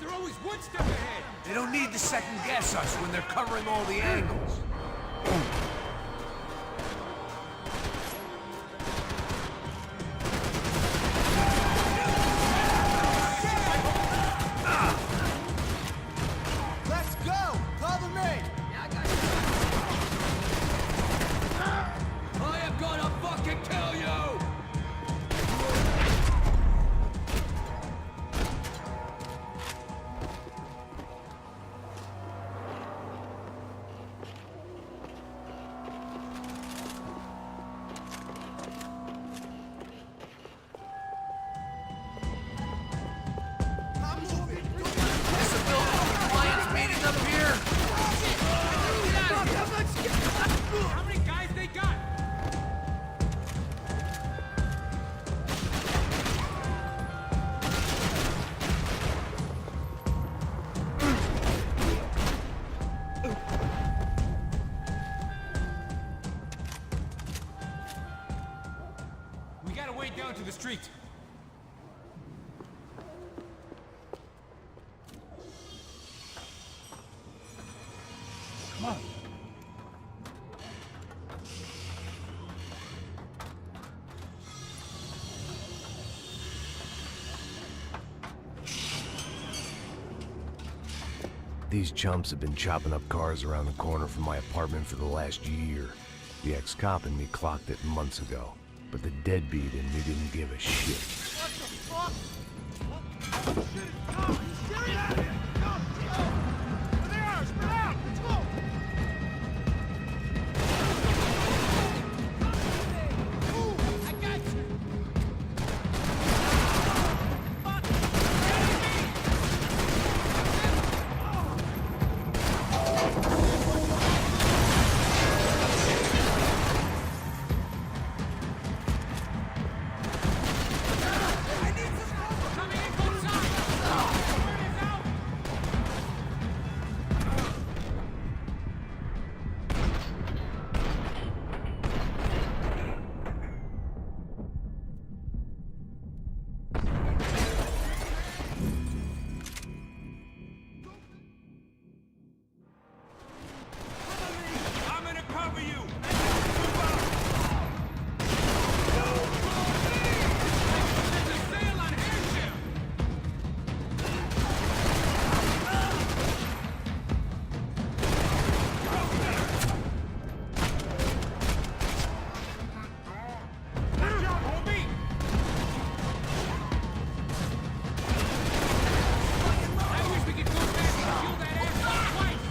they're always one step ahead. They don't need to second guess us when they're covering all the angles. Let's go! Cover me! I am gonna fucking kill you! How many guys they got? We gotta wade down to the street. Come on. These chumps have been chopping up cars around the corner from my apartment for the last year. The ex-cop in me clocked it months ago, but the deadbeat in me didn't give a shit. What the fuck? Oh, shit, it's Tom! Are you serious? Go! Go! There they are! Spread out! Let's go! Ooh, I got you! Fuck! I'm gonna cover you. There's a sale on airship. Good job, homie. I wish we could go back and kill that asshole twice.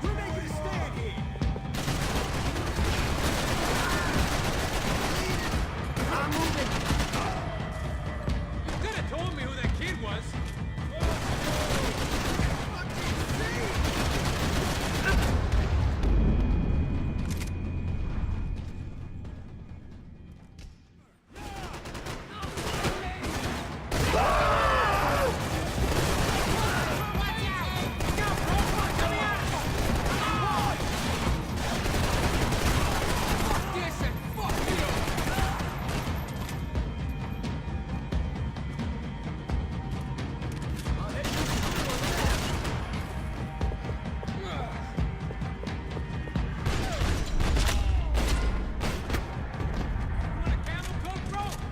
We're making a stand here. I'm moving! You could have told me who that kid was.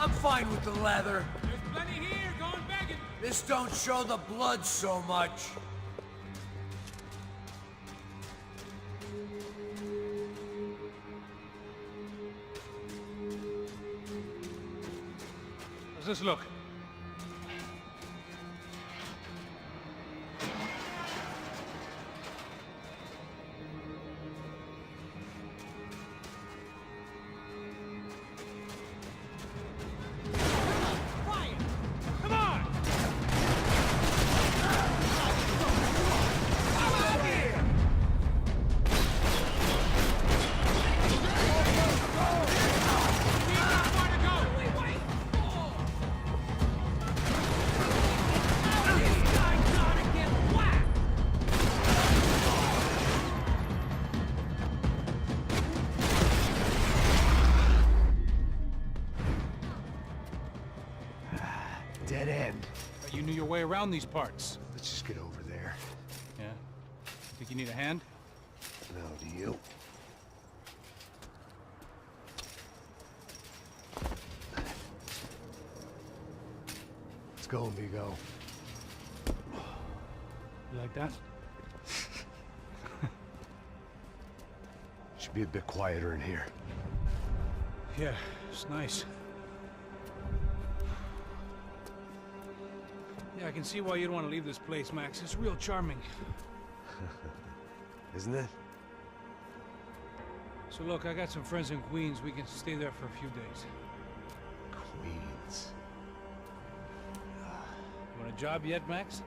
I'm fine with the leather. There's plenty here, going begging. This don't show the blood so much. How's this look? Come on! He's not far to go. Wait. knew your way around these parts. Let's just get over there. Yeah? Think you need a hand? No, do you? Let's go, amigo. You like that? Should be a bit quieter in here. Yeah, it's nice. Yeah, I can see why you'd want to leave this place, Max. It's real charming. Isn't it? So look, I got some friends in Queens. We can stay there for a few days. Queens. You want a job yet, Max?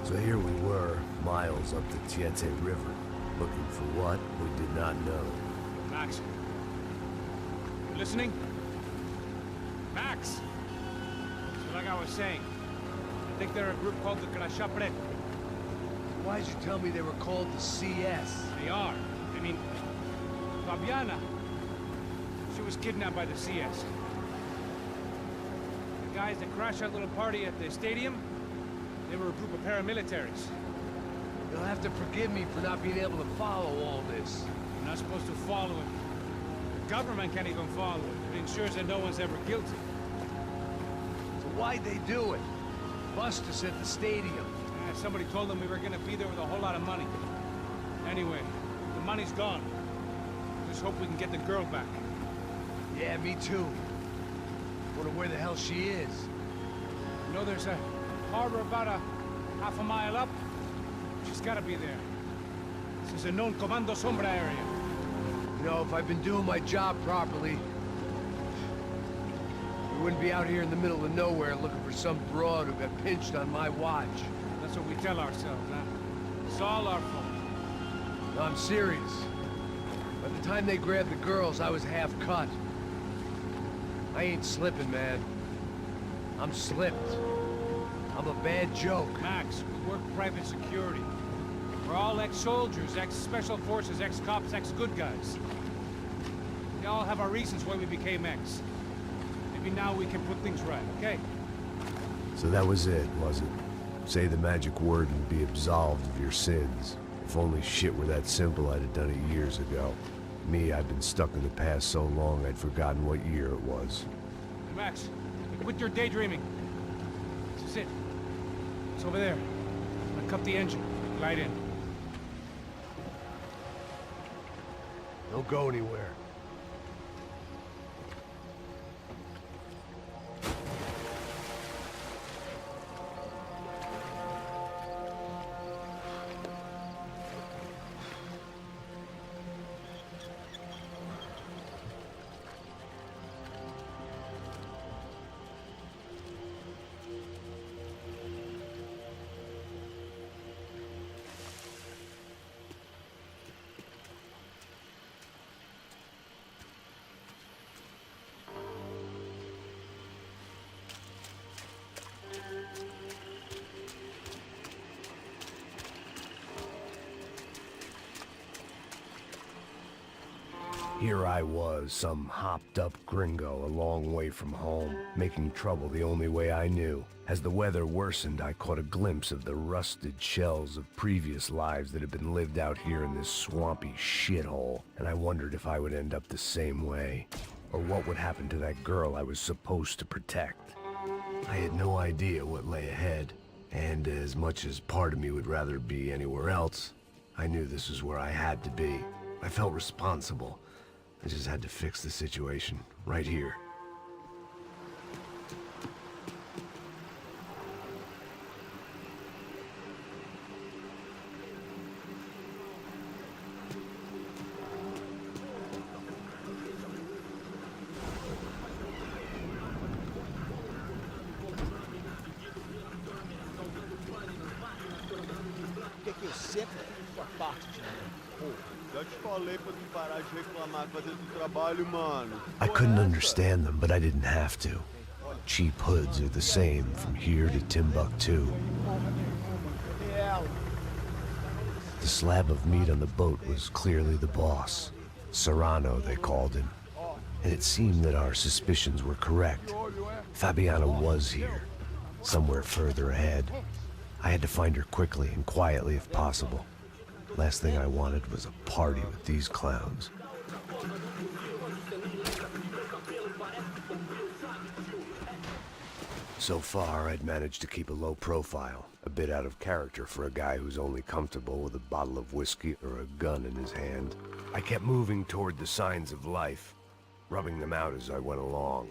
So here we were, miles up the Tietze River, looking for what we did not know. Max. You listening? Max! So like I was saying, I think they're a group called the Crashapret. Why'd you tell me they were called the CS? They are. I mean, Fabiana. She was kidnapped by the CS. The guys that crashed that little party at the stadium, they were a group of paramilitaries. You'll have to forgive me for not being able to follow all this. You're not supposed to follow it. The government can't even follow it. It ensures that no one's ever guilty. So why'd they do it? Bust us at the stadium. Somebody told them we were gonna be there with a whole lot of money. Anyway, the money's gone. Just hope we can get the girl back. Yeah, me too. Wonder where the hell she is. You know, there's a harbor about a half a mile up. She's gotta be there. This is a known Comando Sombra area. You know, if I've been doing my job properly, we wouldn't be out here in the middle of nowhere looking for some broad who got pinched on my watch. That's what we tell ourselves, huh? It's all our fault. No, I'm serious. By the time they grabbed the girls, I was half cut. I ain't slipping, man. I'm slipped. I'm a bad joke. Max, we work private security. We're all ex-soldiers, ex-special forces, ex-cops, ex-good guys. We all have our reasons why we became ex. Maybe now we can put things right, okay? So that was it, was it? Say the magic word and be absolved of your sins. If only shit were that simple, I'd have done it years ago. Me, I've been stuck in the past so long I'd forgotten what year it was. Hey, Max, quit your daydreaming. This is it. It's over there. I'm gonna cut the engine. Glide in. Don't go anywhere. Here I was, some hopped-up gringo a long way from home, making trouble the only way I knew. As the weather worsened, I caught a glimpse of the rusted shells of previous lives that had been lived out here in this swampy shithole, and I wondered if I would end up the same way, or what would happen to that girl I was supposed to protect. I had no idea what lay ahead, and as much as part of me would rather be anywhere else, I knew this was where I had to be. I felt responsible. I just had to fix the situation, right here. Que eu sempre sua parte de mim. Já te falei pra tu parar de reclamar fazendo o trabalho, mano. I couldn't understand them, but I didn't have to. Cheap hoods are the same from here to Timbuktu. Real. The slab of meat on the boat was clearly the boss. Serrano, they called him. And it seemed that our suspicions were correct. Fabiana was here, somewhere further ahead. I had to find her quickly and quietly if possible. Last thing I wanted was a party with these clowns. So far, I'd managed to keep a low profile, a bit out of character for a guy who's only comfortable with a bottle of whiskey or a gun in his hand. I kept moving toward the signs of life, rubbing them out as I went along.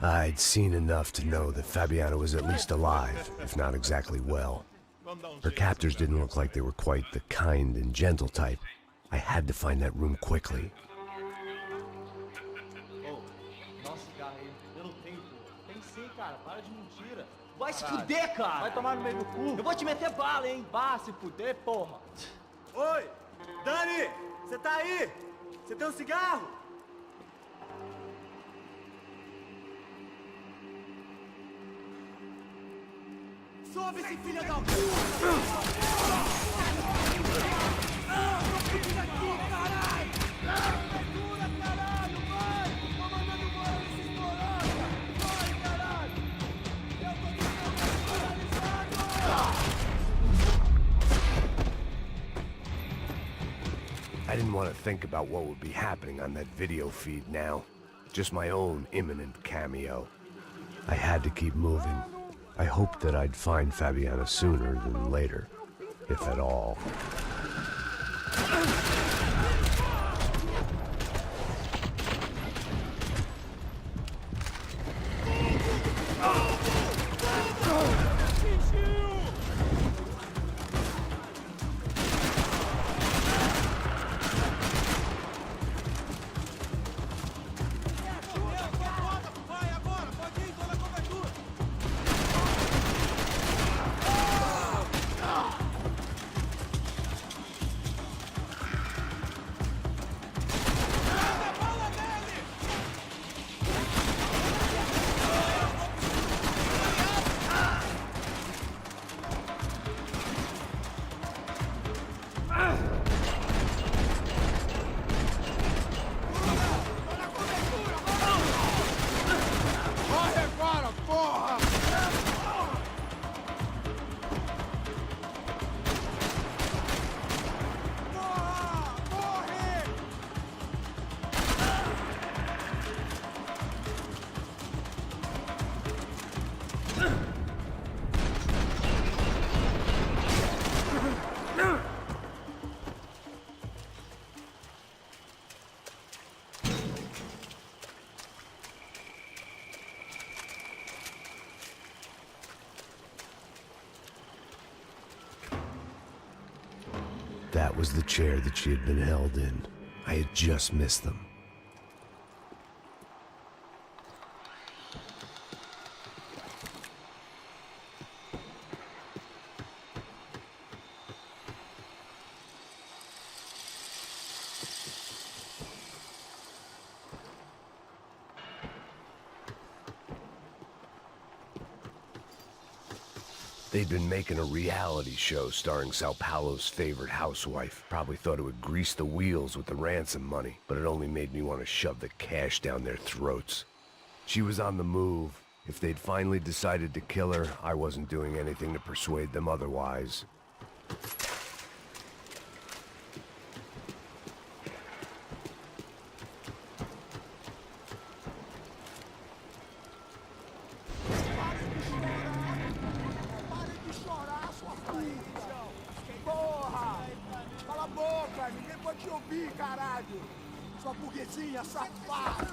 I'd seen enough to know that Fabiana was at least alive, if not exactly well. Her captors didn't look like they were quite the kind and gentle type. I had to find that room quickly. Vai se fuder, cara! Vai tomar no meio do cu! Eu vou te meter bala, hein? Vá se fuder, porra! Oi! Dani! Você tá aí? Você tem um cigarro? Sobe esse filho da puta! Filho daqui, caralho! Segura, caralho! Vai! Tô mandando embora desses morangas! Vai, caralho! Eu tô ficando paralisado! I didn't want to think about what would be happening on that video feed now. Just my own imminent cameo. I had to keep moving. I hoped that I'd find Fabiana sooner than later, if at all. That was the chair that she had been held in. I had just missed them. They'd been making a reality show starring Sao Paulo's favorite housewife. Probably thought it would grease the wheels with the ransom money, but it only made me want to shove the cash down their throats. She was on the move. If they'd finally decided to kill her, I wasn't doing anything to persuade them otherwise. Sua burguesinha safada!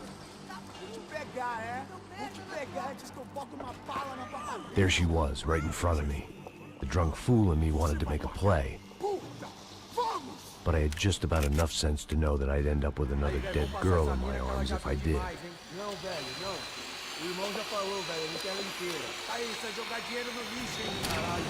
Vou te pegar, é? Vou te pegar antes que eu boto uma bala na tua cabeça! There she was, right in front of me. The drunk fool in me wanted to make a play. But I had just about enough sense to know that I'd end up with another dead girl in my arms if I did. Não, velho, não. O irmão já falou, velho, ele quer ela inteira. Aí, você vai jogar dinheiro no lixo, hein, caralho.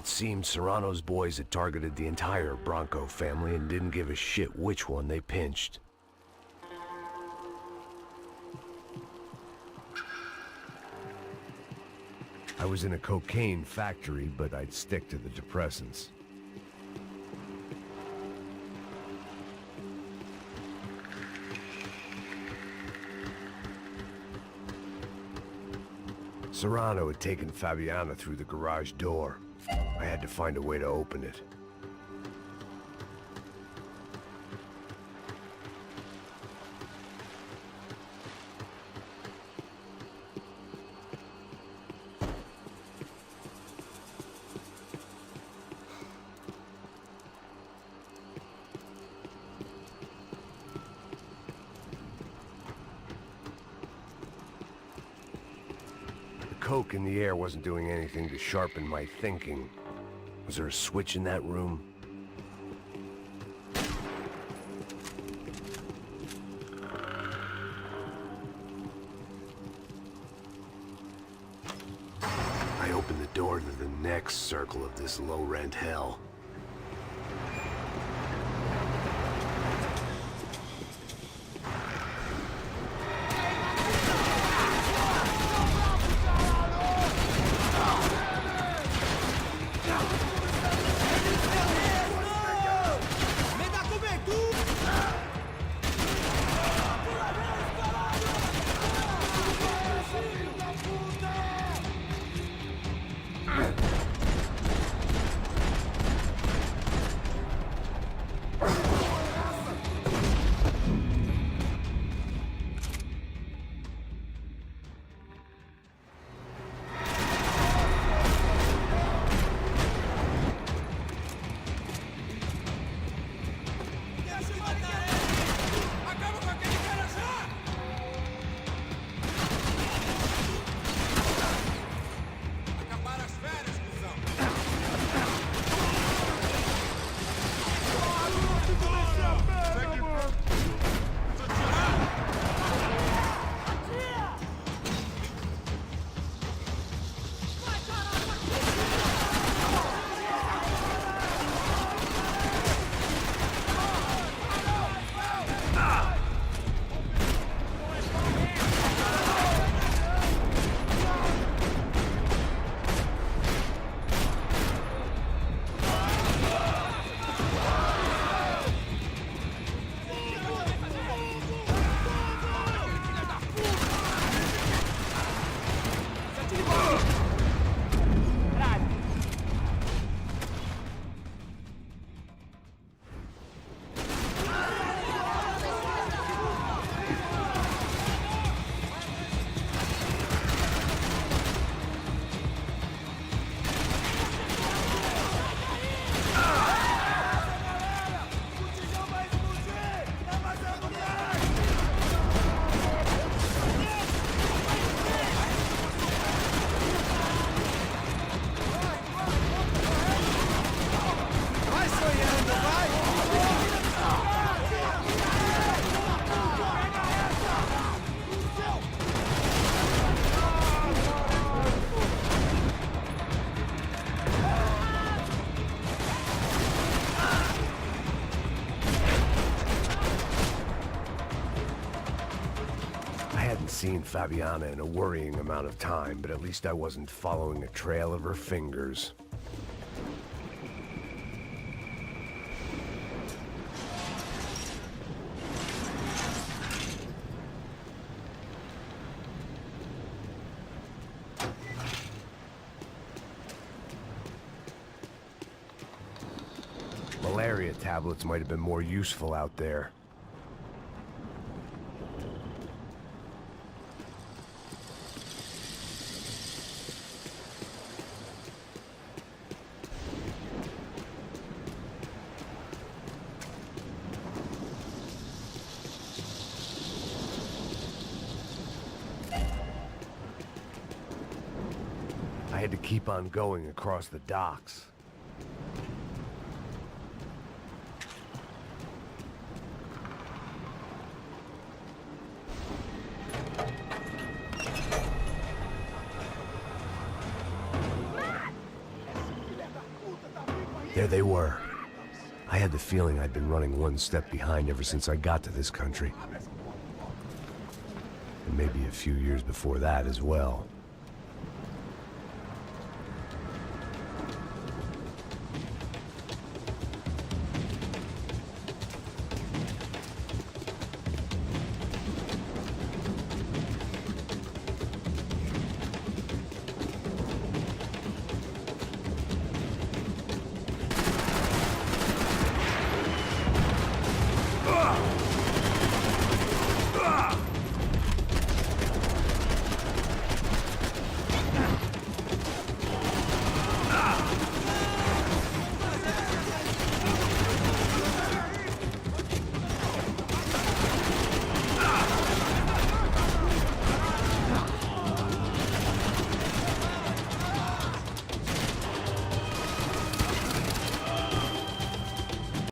seemed Serrano's boys had targeted the entire Bronco family and didn't give a shit which one they pinched. I was in a cocaine factory, but I'd stick to the depressants. Serrano had taken Fabiana through the garage door. I had to find a way to open it. Coke in the air wasn't doing anything to sharpen my thinking. Was there a switch in that room? I opened the door to the next circle of this low-rent hell. Seen Fabiana in a worrying amount of time, but at least I wasn't following a trail of her fingers. Malaria tablets might have been more useful out there. I had to keep on going across the docks. There they were. I had the feeling I'd been running one step behind ever since I got to this country. And maybe a few years before that as well.